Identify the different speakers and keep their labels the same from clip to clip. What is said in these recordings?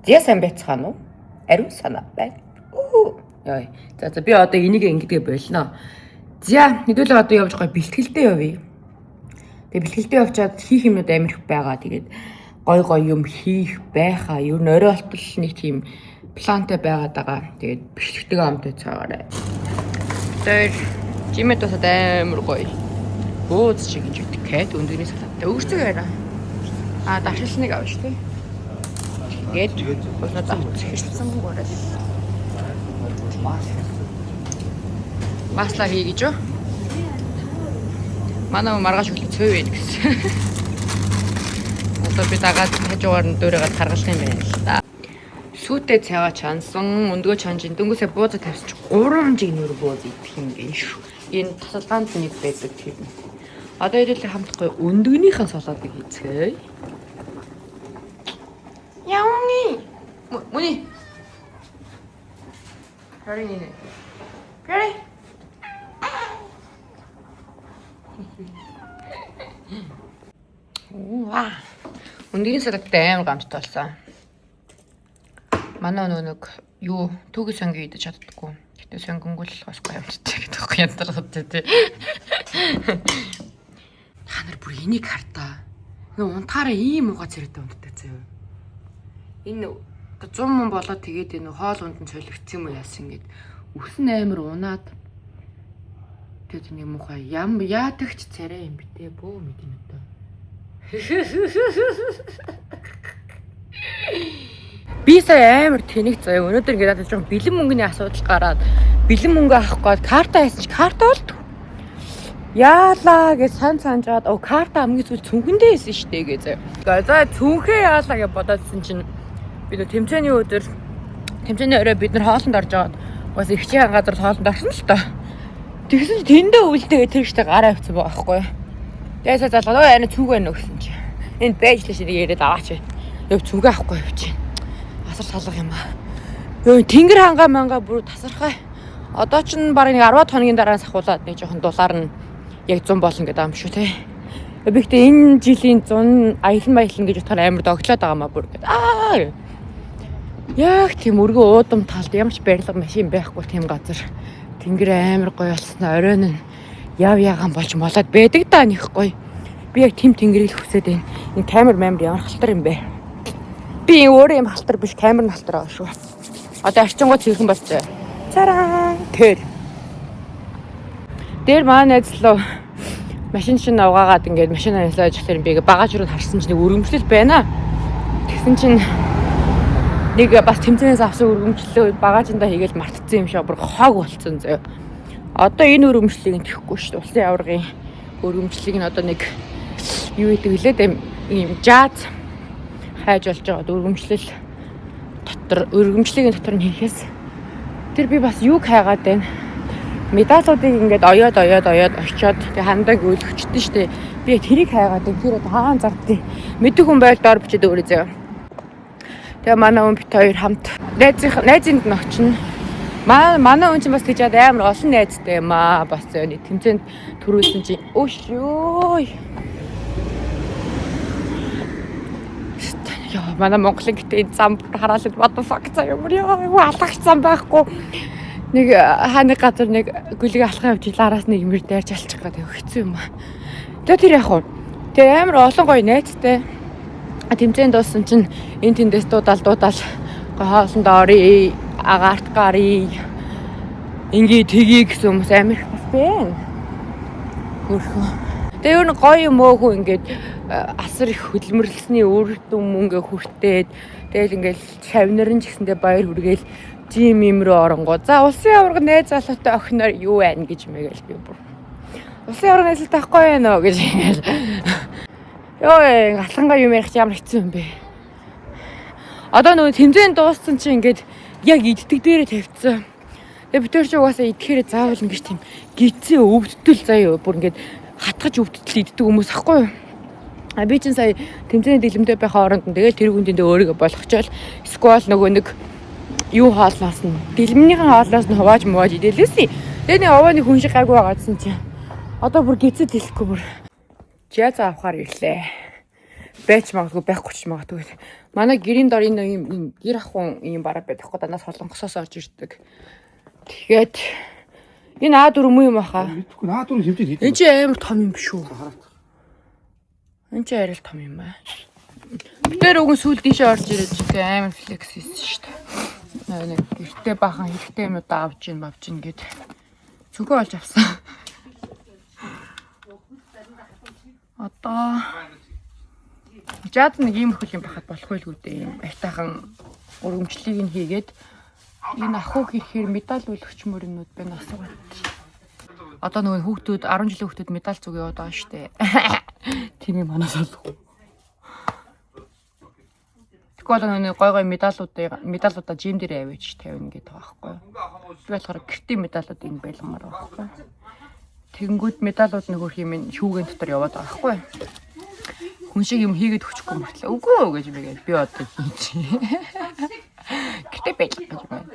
Speaker 1: Зя сайн байцгаана уу? Ариун санаа байна. Яа. За би одоо энийг ингэдэг болно. За хэдүүлээ одоо явж байгаа бэлтгэлдээ явъя. Тэгээ бэлтгэлдээ явчаад хийх юмнууд амар их байгаа. Тэгээд гой юм хийх байхаа. Юу н орой болтол нэг тийм плантай байгаад байгаа. Тэгээд бэлтгэдэг амтай цаагаарай. Тэр жимэд бас амар гоё. Бөөц шиг гэж үүдэг. Кэт өндөрний салаттай өөрсдөө яриа. Дашилсныг авч тий. Тэгээд болно заавч хэлсэн гоо. Масла хий гэж юу? Манай маргааш хөглөө цөв вэ гэсэн. Одоо би дагаад хажуугаар нь дөөрөөгөө таргалах юм байна л да. Сүйтэй цайгаа чансан, өндгөө чанжин дөнгөсөө бууза тавьчих 3 жигнөр бууз идэх юм байна шүү. Энэ тасалгаанд нэг байдаг тийм. Одоо хэдүүлээ хамтахгүй өндгөнийхээ салаатыг хийцгээе. Яуни. Муни. Харин. Гэрэ. Ваа. Өндгийн салаттай амар гамттай болсон. Манай нэг юу түүхий сонги идэж чаддаггүй. Гэтэ сонгонгол бас гомдтой гэдэг юм яндаргад тий. Та нар бүр энийг хартаа. Нөө унтаараа ийм угаа царайтай унттай заяа. Энэ 100 мөн болоод тэгээд энэ хоол ундан солигдсон юм уу яасан гээд үхэн амар унаад тэгээд нэг мухаа яадагч царай юм битээ бөө мэдэн өдөө. Би сая амар тэнэг заяа өнөөдөр ингээд жоохон бэлэн мөнгөний асуудал гараад бэлэн мөнгө авахгүй карта хайсан чи карта болд. Яалаа гэж санджаад карта хамгийн зүйл цүнхэндээ хийсэн штэ гээ заяа. За цүнхээ яалаа гэж бодоодсэн чинь бид тэмцээний өдөр тэмцээний орой бид нар хоолнд орж байгаад бас ихчийн газар хоолнд орсон л тоо. Тэгсэн чинь тэндээ үлдээгээ тэр ихтэй гараа авчихсан байгаа байхгүй юу. Тэгээс залгаа аяна цүг байна гэсэн чи. Энд байж л шиг яриад аваач. Яв цүг авахгүй явчих. Асар салах юм аа. Йоо тэнгэр хангаа мангаа бүр тасархай. Одоо ч бараг нэг 10 хоногийн дараа сахуулаад нэг жоохон дулаар нь яг 100 болно гэдэг юм шүү те. Би ихтэй энэ жилийн 100 аялан гэж утгаар амар догтлоод байгаа маа бүр гэдэг. Яг тийм өргөө уудам талд ямар ч барилга машин байхгүй тийм газар. Тэнгэр амар гоё болсноо оройн нь яв яган болж молоод байдаг да нэх гоё. Би яг тийм тэнгэрийг хүсээд байна. Энэ камер ямар халтар юм бэ? Би өөрөө юм халтар биш камер нь халтар байгаа шүү. Одоо арчингууд хэрхэн болцоо. Цараа. Тэр маань найзлуу машин шин авгаагаад ингээд машин ажиллаж ихлээр би багаж руу харсан чинь өргөмжлөл байна. Тэгсэн чинь нэг бас тэмцээнээс авсан өргөмжлөлөө багажиндаа хийгээл мартцсан юм шиг бүр хог болцсон зөө. Одоо энэ өргөмжлөлийг нь тэхгүй шүү дээ. Улсын аваргын өргөмжлөлийг нь одоо нэг юу гэдэг вүлээд юм жаз хайж болж байгаа өргөмжлөлийн дотор нь хийхээс тэр би бас юг хайгаад байна. Медалуудыг ингээд оёод очиод тэг хандаг өлгчдэн штэ. Би тэрийг хайгаад байна. Тэр хаан зардыг мэдэх хүн байл доор бичээд өөрөө зөө. Тэгээ манай хүн бит хоёр хамт найзынд нь очино. Манай хүн чинь бас тийж амар олон найзтай юм аа. Бас нэг тэмцээнд төрүүлсэн чинь өшөө. Яа манай Монголын гэтээ зам хараалт what the fuck заа юм яа алгах зам байхгүй. Нэг хааны газар нэг гүлийг алхах явж араас нэг юмэр дайрч алчих гэдэг хэцүү юм аа. Тэгээ тэр яг хуу. Тэгээ амар олон гоё найзтай. Тэмцээнд дууссан чинь энэ тэндээс дуудаал хоолнд орё агаарт гарыг ингээ тгий гэсэн хүмүүс амар их бас байна. Хөрхөө. Тэгээ өөр гоё юм уу хөө ингээд асар их хөдөлмөрлсөний үр дүн мөнгө хүртээд тэгэл ингээл шавнарн ч гэсэндээ баяр хүргээл жим юм руу оронгоо. За улсын аварга найз залуутай охиноор юу байна гэж мэгээл би бүр. Улсын аварга найзлалтай ахгүй байна уу гэж ингээл. Йоо галхангаа юм ярих ямар хэцүү юм бэ. Одоо нөгөө тэмцээн дууссан чинь ингээд яг иддэг дээрээ тавьчихсан. Тэгээ бид тэр ч угаасаа идэхээр заавал ингэж тийм гизээ өвдтөл заяа бүр ингээд хатгаж өвдтөл иддэг хүмүүс ахгүй юу. Би чинь сая тэмцээний дэлгэмтэй байхаа оронд нь тэгэл тэр хүндээ өөрийгөө болгочоол сквал нөгөө нэг юу хаалнаас нь дэлгэмнийхэн хаалнаас нь хувааж идэлээсэй. Тэгээ нэг овооны хүн шиг гайгүй байгаадсэн чинь одоо бүр гизээ дэлэхгүй бүр жаз авахаар ирлээ. Байж магадгүй байхгүй ч магадгүй. Манай гэрийн дор энэ ийм гэр ахын ийм бараа байдаг хгүй данаас солонгосоос орж ирдэг. Тэгээд энэ А4 муу юм баха.
Speaker 2: Мэдхгүй А4 хэмжээ хийдэг.
Speaker 1: Энэ ч амар том юм биш үү? Энэ ч арай том юм аа. Тэр уг нь сүүл дийшээ орж ирээд ч амар флекс хийсэн шүү дээ. Нэг гэртээ бахан хэрэгтэй юмудаа авч ийн гэд зөвхөн олж авсан. Одоо жаад нэг ийм хөл юм бахад болох байлгүй дээ. Ийм айтайхан өргөмжлийг нь хийгээд энэ ахуй хийхээр медаль үлгч мөрнүүд байна асуугаад. Одоо нөгөө хүүхдүүд 10 жилийн хүүхдүүд медаль зүг яваад байгаа шүү дээ. Тийм юм манаас олох. Тэгвэл нэг гой медалуудаа жим дээр аваач тавина гэдэг байгаа байхгүй. Би болохоор гэртийн медалууд энэ байлгамаар байгаа байхгүй. Тэгэнгүүт медалууд нэг хөрх юм шүүгэн дотор яваад байгаа байхгүй. Хүн шиг юм хийгээд өчөхгүй мөртлөө. Үгүй гэж би одоо хийчих. Гэтэ байж гэж байна.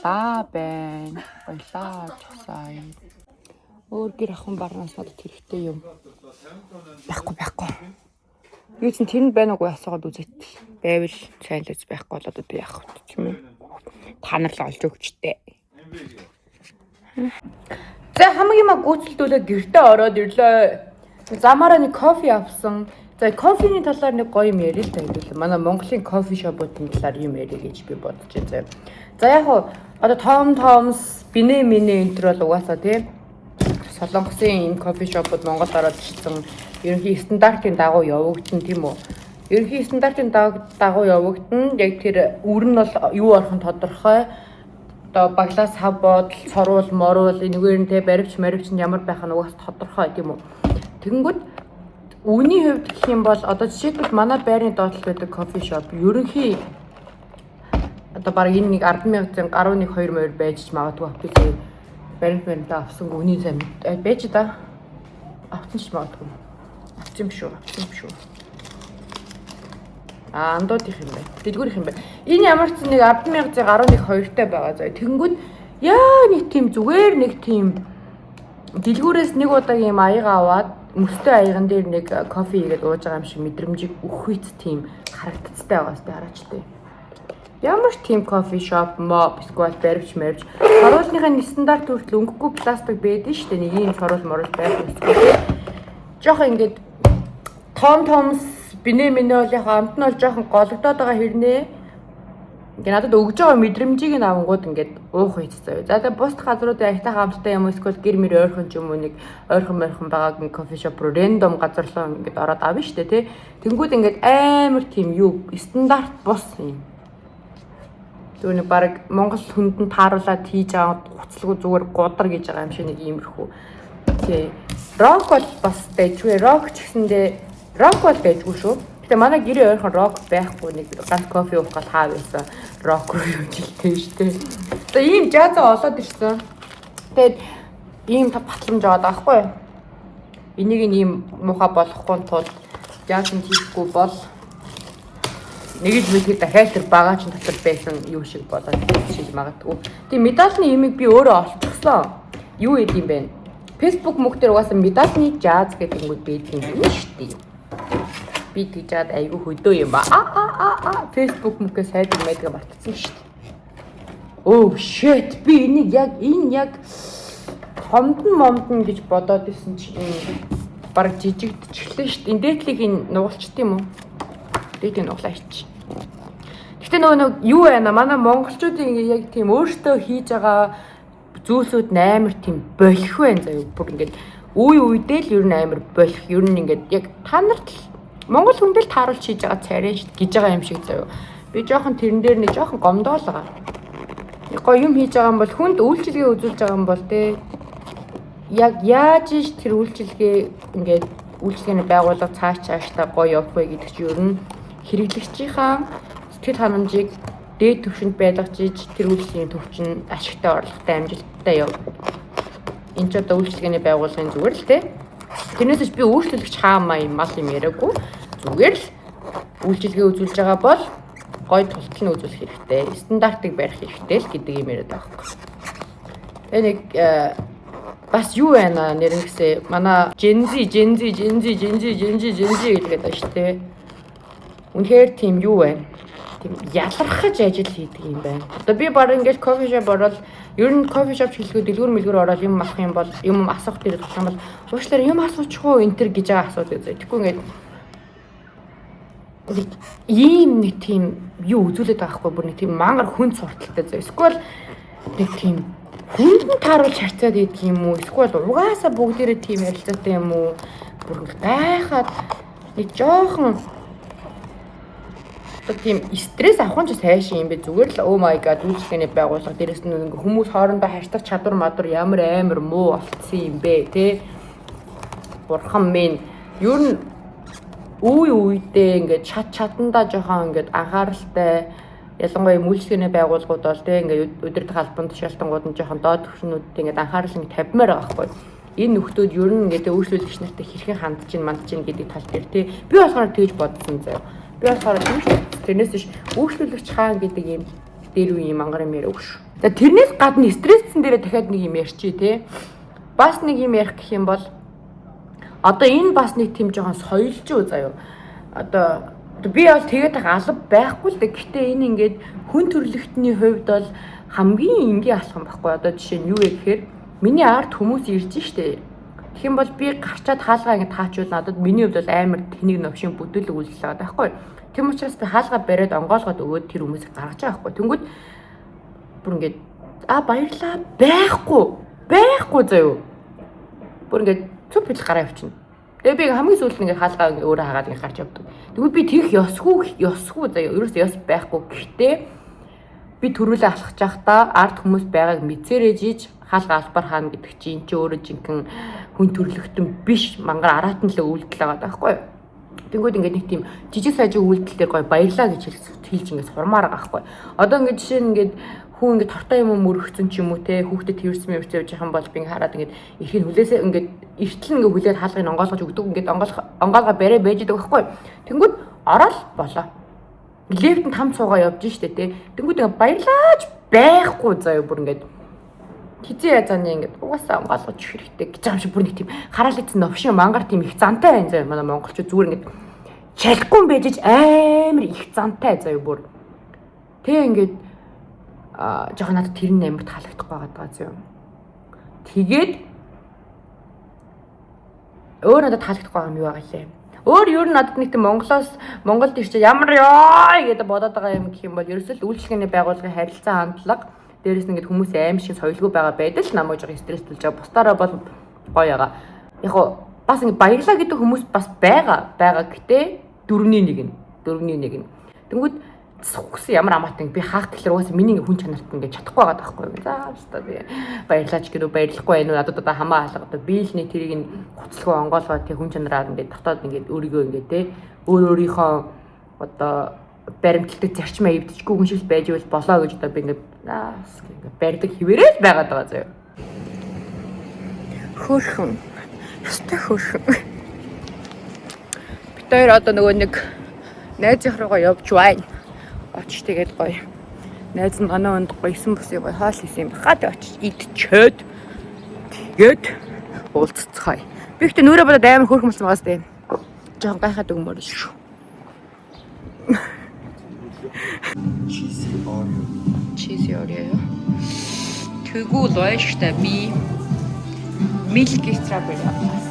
Speaker 1: Лабэн, ойлаа часай. Өөр гэр ахын барнаас надад хэрэгтэй юм. Байхгүй. Юу ч тэр нь байна уугүй асуугаад үзээд байвал сайн л үз байхгүй болоод одоо яах вэ тийм үү? Та нар л олж өгчтэй. За хамгийн гүйцэлдүүлээ гэртээ ороод ирлээ. Замаараа нэг кофе авсан. За кофений талаар нэг гоё юм ярил л тайлбарлаа. Манай Монголын кофе шопуудын талаар юм ярих гэж би бодож байна. За яг одоо Tom's, Biné энэ төр бол угаасаа тийм Солонгосын энэ кофе шопууд Монголд ороод ирсэн. Ерөнхий стандартын дагуу явагдана тийм үү? Ерөнхий стандартын дагуу явагдана. Яг тэр үр нь бол юу орхон тодорхой. Одоо баглаас хав бодол, сорвол, морвол энэгээр нь те баривч нь ямар байх нь угаас тодорхой тийм үү? Тэгэнгүүт үүний хувьд гэх юм бол одоо жишээлбэл манай байрны доотлол байдаг кофе шоп ерөнхий одоо баг энэ нэг 10,000 гаруй 1-2 байж ч магадгүй би сая баримтаа авсан үний сайн байж да авсан ч магадгүй авсан биш үү андуудих юм байна дэлгүүрх юм байна энэ ямар ч нэг 10,000 гаруй 1-2-тай байгаа заа тэгэнгүүт яа нэг тийм зүгээр нэг тийм дэлгүүрээс нэг удаа юм аяга аваад мөстэй аяган дээр нэг кофе хийгээд ууж байгаа юм шиг мэдрэмжийг өгөхүйц тийм харагдцтай байгаас би хараачтай. Ямар ч тийм кофе шоп мо эсвэл баривч сорволныхаа стандарт хүртэл өнгөгүй пластик байдаг шүү дээ. Нэг юм сорвол морол байх үстэй. Жохоо ингээд Tom's Biné олынхаа амт нь бол жоохон гологдоод байгаа хэрнээ. Ингээд надад өгж байгаа мэдрэмжийг нь авангууд ингээд уух хийцээ. За тэгээ бус газруудын аятайхан амттай юм эсвэл гэр мэр ойрхон ч юм уу нэг ойрхон байгааг нэг кофе шоп руу рэндом газарлаа ингээд ороод авна штэ тий. Тэнгүүд ингээд амар тийм юу стандарт бус юм. Түүний баг Монгол хүндэн тааруулаад хийж байгаа хуцалгүй зүгээр гудар гэж байгаа юм шиг нэг иймэрхүү. Тий. Рок бол бас дэжгүй рок ч гэсэндээ рок бол дэжгүй шүү. Гэтэ манай гэрээ ойрхон рок байхгүй нэг ганц кофе уух гал хаа байсан рок руу явжилтэй шүү дээ. Тэгээ ийм жазаа олоод ирсэн. Тэгээд ийм батламж аваад байхгүй. Энийг ийм муухай болохгүй тул жаз нь хийхгүй бол нэг л мэдээ дахиад тэр багаач дотор байсан юу шиг болоод шиж магадгүй. Тэгээ медальны имийг би өөрөө олчихсон. Юу гэдэг юм бэ? Facebook мөх дээр угаасаа медальны жаз гэдэг юм байдаг юм шүү дээ. Би тийжээд айгүй хөдөө юм Facebook мөхөө сайд мэдгээ мартсан шүү дээ. Oh shit би энийг яг хомдон гэж бодоод исэн чи баг жижигдчихлээ шүү дээ. Энэ дээдлийг нугалчт юм уу? Дээдлийг нуглаач. Гэтэ нөгөө юу байна? Манай монголчуудын яг тийм өөртөө хийж байгаа зүйлсүүд амар тийм болох байна заяа. Бүр ингээд үедээ л ер нь амар болох. Ер нь ингээд яг та нарт Монгол хүндэл тааруулж хийж байгаа царай шүү гэж байгаа юм шиг заяа. Би жоохон тэрэн дээр нэг жоохон гомдоолгаа. Гоё юм хийж байгаа юм бол хүнд үйлчилгээ үзүүлж байгаа юм бол те яг яаж ш тэр үйлчилгээ ингээд үйлчилгээний байгууллага цаашаа гоё явах вэ гэдэг чинь ер нь хэрэглэгчийнхаа сэтгэл ханамжийг дээд түвшинд байлгаж тэр үйлчилгээний төвчин ашигтай орлоготой амжилттай яв. Энд ч одоо үйлчилгээний байгууллагын зүгээр л те. Тэрнээс би үйлчлүүлэгч хаамаа юм мал юм яриаггүй. Зүгээр л үйлчилгээ үзүүлж байгаа бол гой тултал нь үзүүлэх хэрэгтэй. Стандартыг барих хэрэгтэй л гэдэг юм яриад байгаа хэрэг. Тэгээ нэг бас юу байна нэрнгэсээ манай Gen Z гэдэг байна шүү дээ. Үнэхээр тийм юу байна? Тийм ялархаж ажил хийдэг юм байна. Одоо би баг ингээд кофе шоп ороод ер нь кофе шоп хэлэхэд дэлгүүр мэлгүүр ороод юм авах юм бол юм асуух дээр болох юм бол уучлаарай юм асуучих уу энэ төр гэж асуудаг зэ. Тэгэхгүй ингээд ийм нэг тийм юу үзүүлээд байгаа хгүй бүр нэг тийм мангар хүн сурталтай зэ. Эсвэл нэг тийм хүнд нь тааруулж харьцаад идэх юм уу? Эсвэл угаасаа бүгдээрээ тийм ярилцаатай юм уу? Бүр гайхаад нэг жоохон тийм стресс авах нь ч сайшин юм бэ. Зүгээр л oh my god үйлчлэгээний байгууллага дээрээс нь ингээ хүмүүс хоорондоо харьцах чадвар мадар ямар амар муу болцсон юм бэ те. Бурхан минь ер нь үедээ ингээ чадандаа жоохон ингээ анхааралтай ялангуяа үйлчлэгээний байгууллагууд бол те ингээ өдөртөх албан тушаалтангууд нь жоохон доод түвшнүүдэд ингээ анхаарал ингээ тавьмаар байгаа байхгүй. Энэ нөхдүүд ер нь ингээ өөрчлөлтч нартай хэрхэн хандж ин мандж ин гэдэг тал дээр те би болохоор тэгж бодсон заяа. Би болохоор тэрнээс биш өөрчлөлтч хаан гэдэг юм дээр үе юм мангар юм яриаг ш. За тэрнээс гадна стресссэн дээрээ дахиад нэг юм ярьчи те. Бас нэг юм ярих гэх юм бол одоо энэ бас нэг тийм жоохон соёлжуу заяа. Одоо би бол тэгээд алба байхгүй л дээ. Гэхдээ энэ ингээд хүн төрөлхтний хувьд бол хамгийн энгийн алхам байхгүй. Одоо жишээ нь юу вэ гэхээр миний арт хүмүүс ирж штэ. Тэгэх юм бол би гарчаад хаалгаа ингэ таачвал надад миний хувьд бол амар тэнийг новшин бүдүүлэг үйлдэл байгаа байхгүй. Тэм учраас би хаалгаа бариад онгоолгоод өгөөд тэр хүмүүсийг гаргаж байгаа байхгүй. Тэнгүүд бүр ингэ баярлаа байхгүй заяа. Бүр ингэ цуп хэл гараа явчихна. Тэгээ би хамгийн сүүлд ингэ хаалгаа өөрөө хагаад ингэ гарч явдаг. Тэгвэл би тэрх ёсгүй заяа. Ерөөс ёс байхгүй. Гэхдээ би төрүүлээ алхаж байхдаа арт хүмүүс байгааг мэдсээрээ жиж хаалга албар хаана гэдэг чинь энэ ч өөрөө жинхэнэ хүн төрлөختөн биш мангар араатан л үйлдэл байгаа байхгүй юу. Тэнгүүд ингээд нэг тийм жижиг сажиг үйлдэл дээр гоё баярлаа гэж хэлж ингээд сурмаар байгаа байхгүй. Одоо ингээд жишээ нь ингээд хүн ингээд тортой юм мөрөгцөн ч юм уу те хүүхдэд тэрсэн явж явж байгаа бол би ингээд хараад ингээд эрхийн хүлээсээ ингээд эртэл ингээд хүлээд хаалгыг онгоолгож өгдөг ингээд онгоолгоо барай байж байгаа байхгүй. Тэнгүүд ороод болоо. Левт нь там цуугаа явж штэ те. Тэнгүүд ингээд баярлаач байхгүй заяа бүр ингээд хизээ язааны ингээд угаасаа онгоолгож хэрэгтэй гэж юм шиг бүр нэг тийм хараал ийцэн новшин мангар тийм их зантай байна заяа. Манай монголчууд зүгээр ингээд шалахгүй байж амар их зантай заяа бүр. Тэг ингээд жоохон надад тэр нь амар таалагдахгүй байгаа заяа. Тэгээд өөр надад таалагдахгүй юм юу байгаа лээ. Өөр ер нь надад нэг тийм Монголд ирчээ ямар ёо гэдэг бодоод байгаа юм гэх юм бол ерөөсөө л үйлчлэгээний байгууллагын харилцаа хандлага дээрээс нь ингээд хүмүүс аим шиг соёлгүй байгаа байдал намайг жоохон стресстүүлж байгаа. Бусдаараа бол гоё яага. Яг гоо бас ингээд баярлаа гэдэг хүмүүс бас байгаа. Гэтээ 4-1. Тэнгүүд сухсан ямар амаатай би хаах гэхэлэр угаасаа миний хүн чанарт ингээд чадахгүй байгаа таахгүй юу. За өстой би баярлаач гэдэг баярлахгүй байх уу надад одоо хамаа хаалга би л нэг тэрийг гоцлогоо онгоолгоо тэг хүн чанараар ингээд дотоод ингээд өөрийгөө ингээд те өөрийнхөө одоо баримтлагдаг зарчмаа эвдэжгүй хүн шиг байж болоо гэж одоо би ингээд барьдаг хിവэрэл байгаад байгаа заяа. Хөөрхөн. Өстой хөөрхөн. Бид хоёр одоо нөгөө нэг найзынх руугаа явж байна. Очиж тэгээд гоё. Найз нь манай онд гоё 9 бүсийг гоё хоол хийсэн юм хаад очиж идчихэд тэгээд уулзцгаая. Би ихтэй нүрэ бодоод амар хөөрхөн болсон байгаас тээ. Жохон гайхаад өгмөр шүү. Cheesy Oreo. Тэгвэл ойштой би milk strawberry авлаа.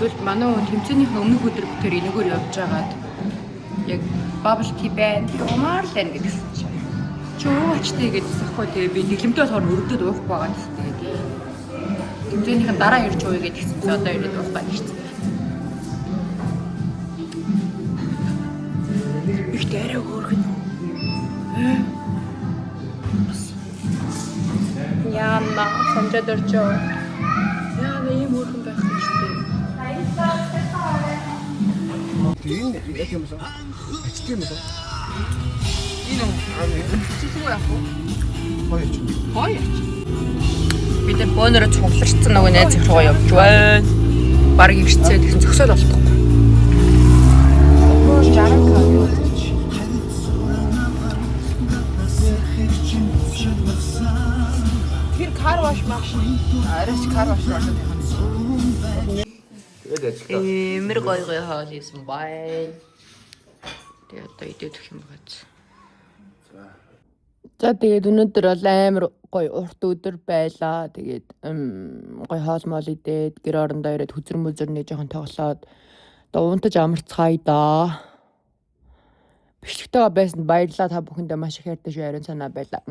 Speaker 1: Зөвхөн манай тэмцээнийхээ өмнөх өдөр тэр энэгээр явж байгаад яг bubble tea байна. Ямар л энэ гэсэн чинь. Чөөчтэй гэдэгсэхгүй тэгээ би дэглэмтэй болохоор өргөдөд уухгүй байгаа юм. Тэгээд тэмцээнийхэн дараа ирж ууя гэдгсэн чинь одоо ирээд уух байна шүү дээ. Их дээрээ хөөргөн. Яна сонжод орчоо. Яна ийм хөөргөн байх гэж дээ. Тийм яг юм шиг. Ачдаг юм шиг. Энэ чиггүй яах вэ? Хоёр. Бид нар бөөнөрө цугларцсан нөгөө найз их руугаа явж байна. Бараг ирцээ тэгсэн зөксөөл болтохгүй. 60 кг. Тэр car wash машин. Арайч кар маш ордог юм.
Speaker 2: Тэгээд ажиллаа.
Speaker 1: Мэр гой хоол исэн бай. Тэгээд одоо идэх юм бац. За тэгээд өнөөдөр бол амар гоё урт өдөр байлаа. Тэгээд гоё хоол мол идээд гэр орондоо ирээд хүзэр мүзэрний жоохон тоглоод одоо унтаж амарцгаая да. Бичлэгтэйгээ байсанд баярлалаа та бүхэндээ маш их ярьдаж байран санаа байлаа.